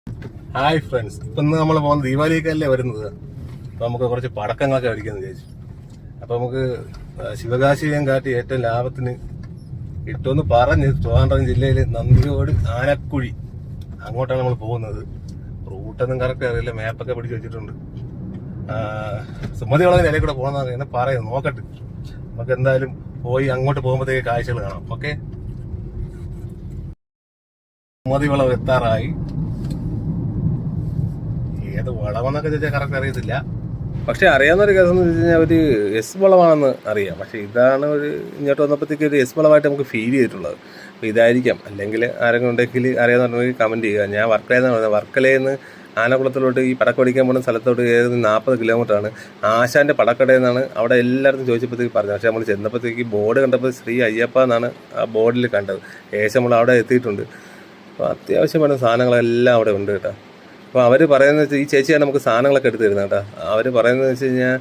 Hi friends, ഇപ്പം ഇന്ന് നമ്മൾ പോകുന്നത് ദീപാവലിക്കല്ലേ വരുന്നത്. അപ്പോൾ നമുക്ക് കുറച്ച് പടക്കങ്ങളൊക്കെ മേടിക്കാമെന്ന് വിചാരിച്ചു. അപ്പോൾ നമുക്ക് ശിവകാശിയും കാട്ടി ഏറ്റവും ലാഭത്തിന് കിട്ടുമെന്ന് പറഞ്ഞ് ട്രിവാൻഡ്രം ജില്ലയിൽ നന്ദിയോട് ആനക്കുഴി അങ്ങോട്ടാണ് നമ്മൾ പോകുന്നത്. റൂട്ടൊന്നും കറക്റ്റ് അറിയില്ല, മാപ്പൊക്കെ പിടിച്ച് വെച്ചിട്ടുണ്ട്. സുമതി വളവിന് ഇടയിൽ കൂടെ പോകുന്നതാണ് എന്നെ പറയുന്നത്. നോക്കട്ടെ, നമുക്ക് എന്തായാലും പോയി അങ്ങോട്ട് പോകുമ്പോഴത്തേക്ക് കാഴ്ചകൾ കാണാം. ഓക്കെ, സുമതി വളവ് എത്താറായി. ഏത് വളവെന്നൊക്കെ ചോദിച്ചാൽ കറക്റ്റ് അറിയത്തില്ല, പക്ഷെ അറിയാവുന്ന ഒരു കേസ് എന്ന് വെച്ച് കഴിഞ്ഞാൽ ഒരു എസ് വളവാണെന്ന് അറിയാം. പക്ഷെ ഇതാണ് ഒരു ഇങ്ങോട്ട് വന്നപ്പോഴത്തേക്ക് ഒരു എസ് വളവായിട്ട് നമുക്ക് ഫീൽ ചെയ്തിട്ടുള്ളത്. അപ്പോൾ ഇതായിരിക്കാം, അല്ലെങ്കിൽ ആരെങ്കിലും ഉണ്ടെങ്കിൽ അറിയാവുന്നുണ്ടെങ്കിൽ കമൻറ്റ് ചെയ്യുക. ഞാൻ വർക്കലയെന്നാണ് പറയുന്നത്. വർക്കലയിൽ നിന്ന് ആനക്കുളത്തിലോട്ട് ഈ പടക്കടിക്കാൻ പോകുന്ന സ്ഥലത്തോട്ട് ഏത് 40 കിലോമീറ്ററാണ്. ആശാൻ്റെ പടക്കടയിൽ നിന്നാണ് അവിടെ എല്ലായിടത്തും ചോദിച്ചപ്പോഴത്തേക്ക് പറഞ്ഞത്. പക്ഷേ നമ്മൾ ചെന്നപ്പോഴത്തേക്ക് ബോർഡ് കണ്ടപ്പോൾ ശ്രീ അയ്യപ്പ എന്നാണ് ആ ബോർഡിൽ കണ്ടത്. ഏകദേശം നമ്മൾ അവിടെ എത്തിയിട്ടുണ്ട്. അപ്പോൾ അത്യാവശ്യമായ സാധനങ്ങളെല്ലാം അവിടെ ഉണ്ട് കേട്ടോ. അപ്പോൾ അവർ പറയുന്നത് വെച്ചാൽ ഈ ചേച്ചിയാണ് നമുക്ക് സാധനങ്ങളൊക്കെ എടുത്ത് തരുന്നത് കേട്ടോ. അവർ പറയുന്നത് വെച്ച് കഴിഞ്ഞാൽ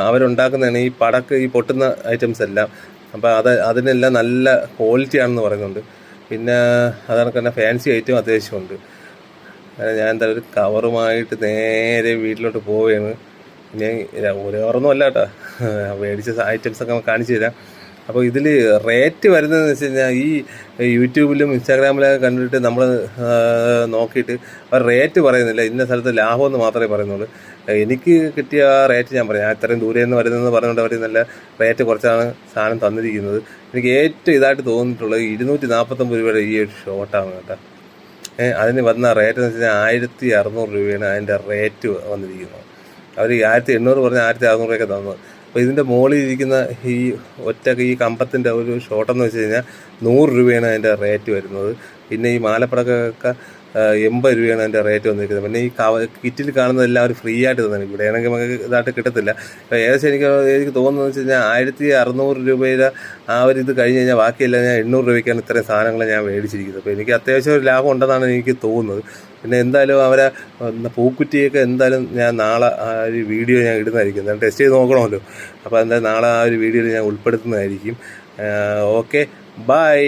അവരുണ്ടാക്കുന്നതാണ് ഈ പടക്ക്, ഈ പൊട്ടുന്ന ഐറ്റംസ് എല്ലാം. അപ്പോൾ അതിനെല്ലാം നല്ല ക്വാളിറ്റി ആണെന്ന് പറയുന്നുണ്ട്. പിന്നെ അതാണ് തന്നെ ഫാൻസി ഐറ്റം അത്യാവശ്യമുണ്ട്. ഞാൻ എന്തായാലും ഒരു കവറുമായിട്ട് നേരെ വീട്ടിലോട്ട് പോവുകയാണ്. പിന്നെ ഒരു കവറൊന്നും അല്ല കേട്ടോ, മേടിച്ച ഐറ്റംസൊക്കെ കാണിച്ചു തരാം. അപ്പോൾ ഇതിൽ റേറ്റ് വരുന്നതെന്ന് വെച്ച് കഴിഞ്ഞാൽ ഈ യൂട്യൂബിലും ഇൻസ്റ്റാഗ്രാമിലൊക്കെ കണ്ടിട്ട് നമ്മൾ നോക്കിയിട്ട് അവർ റേറ്റ് പറയുന്നില്ല. ഇന്ന സ്ഥലത്ത് ലാഭമെന്ന് മാത്രമേ പറയുന്നുള്ളൂ. എനിക്ക് കിട്ടിയ റേറ്റ് ഞാൻ പറയാം. ഞാൻ ഇത്രയും ദൂരെ നിന്ന് വരുന്നതെന്ന് പറഞ്ഞുകൊണ്ട് അവർ നല്ല റേറ്റ് കുറച്ചാണ് സാധനം തന്നിരിക്കുന്നത്. എനിക്ക് ഏറ്റവും ഇതായിട്ട് തോന്നിയിട്ടുള്ളത് 249 രൂപയുടെ ഈ ഒരു ഷോട്ടാണ് കേട്ടോ. അതിന് വന്ന റേറ്റ് എന്ന് വെച്ച് കഴിഞ്ഞാൽ 1600 രൂപയാണ് അതിൻ്റെ റേറ്റ് വന്നിരിക്കുന്നത്. അവർ 1800 പറഞ്ഞാൽ 1600 രൂപയൊക്കെ തന്നത്. അപ്പോൾ ഇതിൻ്റെ മുകളിൽ ഇരിക്കുന്ന ഈ ഈ കമ്പത്തിൻ്റെ ഒരു ഷോട്ടെന്ന് വെച്ച് കഴിഞ്ഞാൽ 100 രൂപയാണ് അതിൻ്റെ റേറ്റ് വരുന്നത്. പിന്നെ ഈ മാലപ്പടക്കമൊക്കെ 80 രൂപയാണ് അതിൻ്റെ റേറ്റ് വന്നിരിക്കുന്നത്. പിന്നെ ഈ കിറ്റിൽ കാണുന്നതെല്ലാം അവർ ഫ്രീ ആയിട്ട് തന്നെ, ഇവിടെ ആണെങ്കിൽ നമുക്ക് ഇതായിട്ട് കിട്ടത്തില്ല. അപ്പോൾ ഏകദേശം എനിക്ക് തോന്നുന്നത് വെച്ച് കഴിഞ്ഞാൽ 1600 രൂപയുടെ ആ ഒരു ഇത് കഴിഞ്ഞ് കഴിഞ്ഞാൽ ബാക്കിയെല്ലാം ഞാൻ 800 രൂപയ്ക്കാണ് ഇത്രയും സാധനങ്ങൾ ഞാൻ മേടിച്ചിരിക്കുന്നത്. അപ്പോൾ എനിക്ക് അത്യാവശ്യം ഒരു ലാഭം ഉണ്ടെന്നാണ് എനിക്ക് തോന്നുന്നത്. പിന്നെ എന്തായാലും അവരെ പൂക്കുറ്റിയൊക്കെ എന്തായാലും ഞാൻ നാളെ ആ ഒരു വീഡിയോ ഞാൻ ഇടുന്നതായിരിക്കും. ഞാൻ ടെസ്റ്റ് ചെയ്ത് നോക്കണമല്ലോ. അപ്പോൾ എന്തായാലും നാളെ ആ ഒരു വീഡിയോയിൽ ഞാൻ ഉൾപ്പെടുത്തുന്നതായിരിക്കും. Okay, by.